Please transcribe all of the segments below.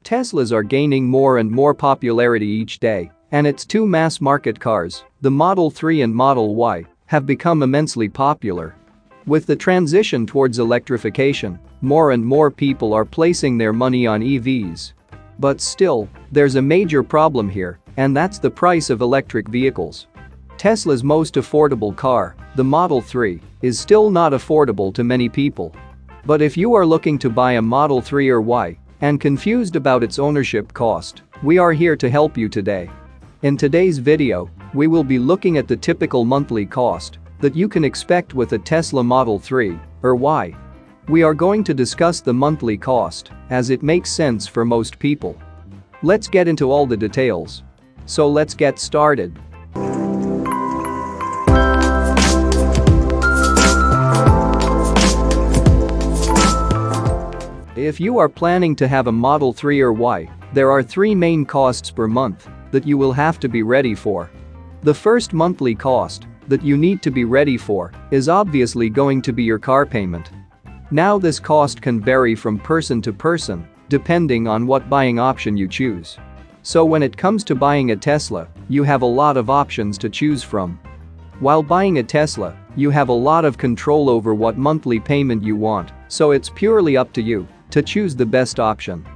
Teslas are gaining more and more popularity each day, and its two mass-market cars, the Model 3 and Model Y, have become immensely popular. With the transition towards electrification, more and more people are placing their money on EVs. But still, there's a major problem here, and that's the price of electric vehicles. Tesla's most affordable car, the Model 3, is still not affordable to many people. But if you are looking to buy a Model 3 or Y and confused about its ownership cost, we are here to help you today. In today's video, we will be looking at the typical monthly cost that you can expect with a Tesla Model 3 or Y. We are going to discuss the monthly cost as it makes sense for most people. Let's get into all the details. So let's get started. If you are planning to have a Model 3 or Y, there are three main costs per month that you will have to be ready for. The first monthly cost that you need to be ready for is obviously going to be your car payment. Now this cost can vary from person to person depending on what buying option you choose. So when it comes to buying a Tesla, you have a lot of options to choose from. While buying a Tesla, you have a lot of control over what monthly payment you want, so it's purely up to you to choose the best option.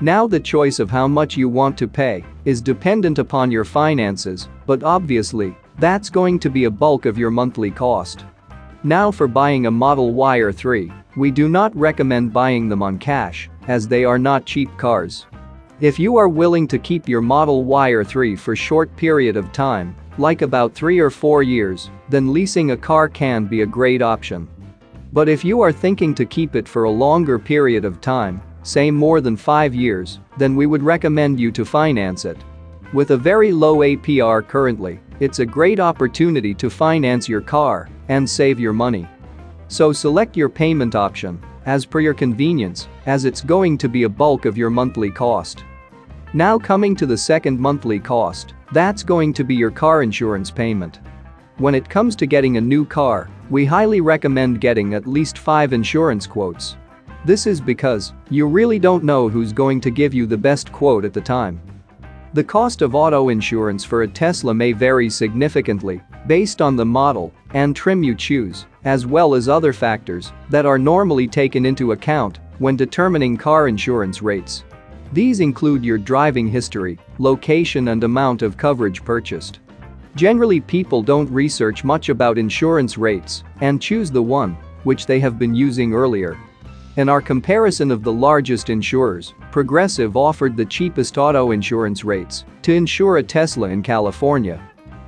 Now the choice of how much you want to pay is dependent upon your finances, but obviously, that's going to be a bulk of your monthly cost. Now for buying a Model Y or 3, we do not recommend buying them on cash, as they are not cheap cars. If you are willing to keep your Model Y or 3 for a short period of time, like about 3 or 4 years, then leasing a car can be a great option. But if you are thinking to keep it for a longer period of time, say more than 5 years, then we would recommend you to finance it. With a very low APR currently, it's a great opportunity to finance your car and save your money. So select your payment option as per your convenience, as it's going to be a bulk of your monthly cost. Now coming to the second monthly cost, that's going to be your car insurance payment. When it comes to getting a new car, we highly recommend getting at least 5 insurance quotes. This is because you really don't know who's going to give you the best quote at the time. The cost of auto insurance for a Tesla may vary significantly based on the model and trim you choose, as well as other factors that are normally taken into account when determining car insurance rates. These include your driving history, location and amount of coverage purchased. Generally, people don't research much about insurance rates and choose the one which they have been using earlier. In our comparison of the largest insurers, Progressive offered the cheapest auto insurance rates to insure a Tesla in California.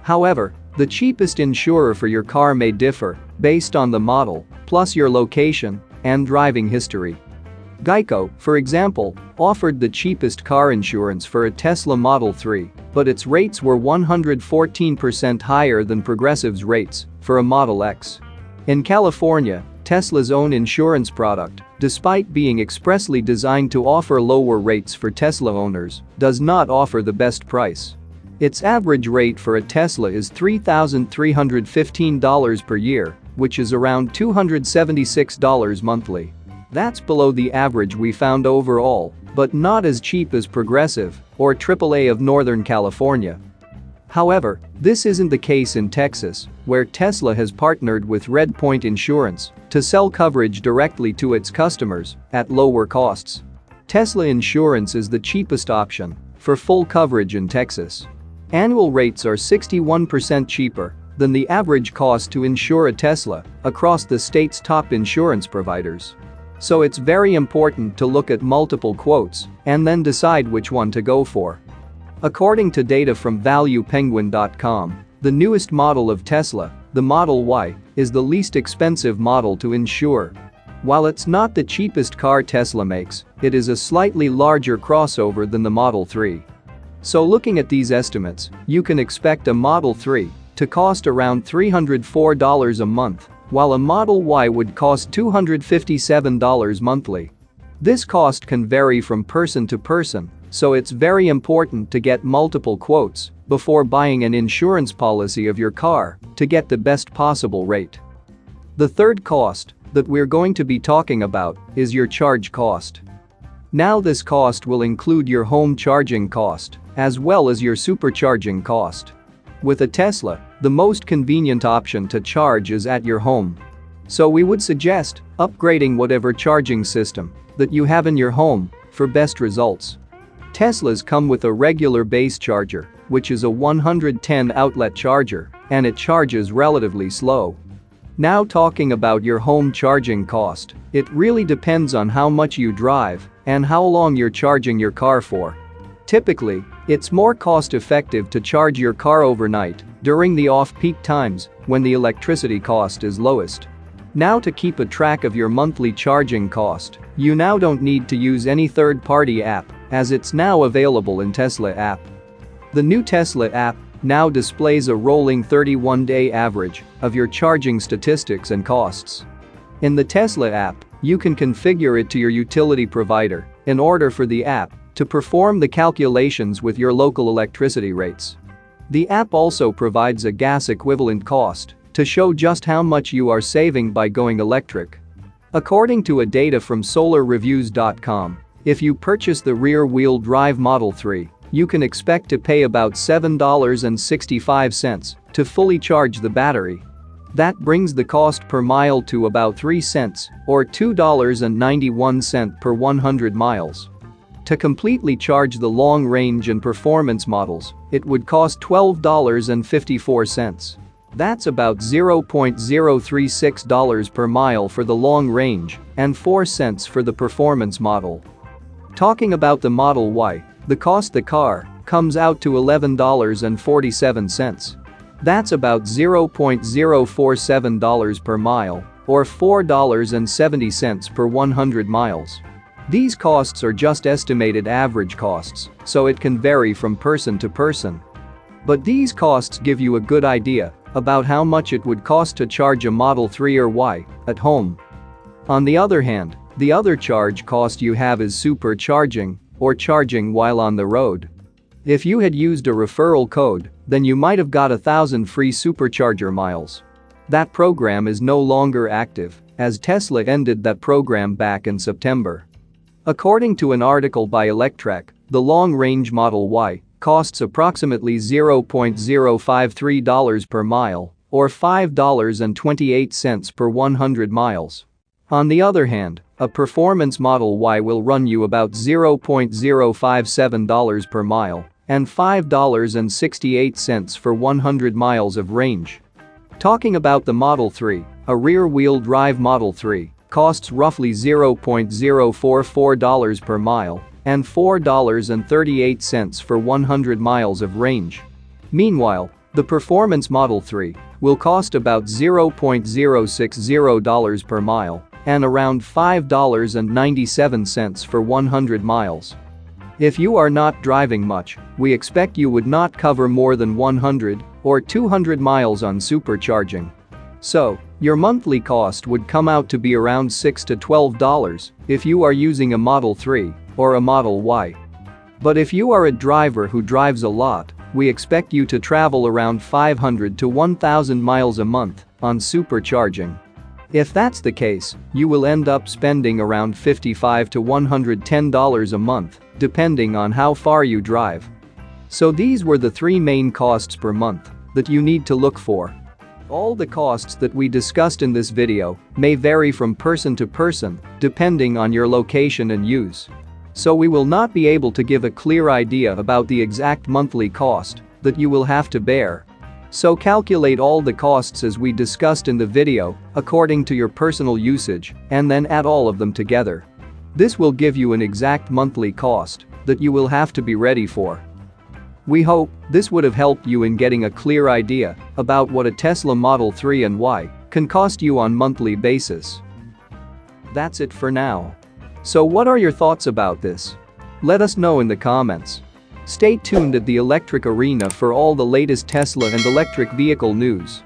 However, the cheapest insurer for your car may differ based on the model, plus your location and driving history. Geico, for example, offered the cheapest car insurance for a Tesla Model 3, but its rates were 114% higher than Progressive's rates for a Model X. In California, Tesla's own insurance product, despite being expressly designed to offer lower rates for Tesla owners, does not offer the best price. Its average rate for a Tesla is $3,315 per year, which is around $276 monthly. That's below the average we found overall, but not as cheap as Progressive or AAA of Northern California. However, this isn't the case in Texas, where Tesla has partnered with Red Point Insurance to sell coverage directly to its customers at lower costs. Tesla insurance is the cheapest option for full coverage in Texas. Annual rates are 61% cheaper than the average cost to insure a Tesla across the state's top insurance providers. So it's very important to look at multiple quotes and then decide which one to go for. According to data from ValuePenguin.com, the newest model of Tesla, the Model Y, is the least expensive model to insure. While it's not the cheapest car Tesla makes, it is a slightly larger crossover than the Model 3. So looking at these estimates, you can expect a Model 3 to cost around $304 a month, while a Model Y would cost $257 monthly. This cost can vary from person to person, so it's very important to get multiple quotes before buying an insurance policy of your car to get the best possible rate. The third cost that we're going to be talking about is your charge cost. Now this cost will include your home charging cost, as well as your supercharging cost. With a Tesla, the most convenient option to charge is at your home. So we would suggest upgrading whatever charging system that you have in your home for best results. Teslas come with a regular base charger, which is a 110 outlet charger, and it charges relatively slow. Now talking about your home charging cost, it really depends on how much you drive and how long you're charging your car for. Typically, it's more cost-effective to charge your car overnight during the off-peak times when the electricity cost is lowest. Now to keep a track of your monthly charging cost, you now don't need to use any third-party app as it's now available in Tesla app. The new Tesla app now displays a rolling 31-day average of your charging statistics and costs. In the Tesla app, you can configure it to your utility provider in order for the app to perform the calculations with your local electricity rates. The app also provides a gas equivalent cost to show just how much you are saving by going electric. According to a data from solarreviews.com, if you purchase the rear-wheel drive Model 3, you can expect to pay about $7.65 to fully charge the battery. That brings the cost per mile to about 3 cents or $2.91 per 100 miles. To completely charge the long-range and performance models, it would cost $12.54. That's about $0.036 per mile for the long range and 4 cents for the performance model. Talking about the Model Y, the cost of the car comes out to $11.47. That's about $0.047 per mile or $4.70 per 100 miles. These costs are just estimated average costs, so it can vary from person to person. But these costs give you a good idea about how much it would cost to charge a Model 3 or Y at home. On the other hand, the other charge cost you have is supercharging or charging while on the road. If you had used a referral code, then you might have got 1,000 free supercharger miles. That program is no longer active as Tesla ended that program back in September. According to an article by Electrek, the long-range Model Y costs approximately $0.053 per mile or $5.28 per 100 miles. On the other hand, a performance Model Y will run you about $0.057 per mile and $5.68 for 100 miles of range. Talking about the Model 3, a rear-wheel drive Model 3 costs roughly $0.044 per mile and $4.38 for 100 miles of range. Meanwhile, the performance Model 3 will cost about $0.060 per mile and around $5.97 for 100 miles. If you are not driving much, we expect you would not cover more than 100 or 200 miles on supercharging. So, your monthly cost would come out to be around $6 to $12 if you are using a Model 3 or a Model Y. But if you are a driver who drives a lot, we expect you to travel around 500 to 1,000 miles a month on supercharging. If that's the case, you will end up spending around $55 to $110 a month, depending on how far you drive. So these were the 3 main costs per month that you need to look for. All the costs that we discussed in this video may vary from person to person, depending on your location and use. So we will not be able to give a clear idea about the exact monthly cost that you will have to bear. So calculate all the costs as we discussed in the video according to your personal usage and then add all of them together. This will give you an exact monthly cost that you will have to be ready for. We hope this would have helped you in getting a clear idea about what a Tesla Model 3 and Y can cost you on monthly basis. That's it for now. So what are your thoughts about this? Let us know in the comments. Stay tuned at the Electric Arena for all the latest Tesla and electric vehicle news.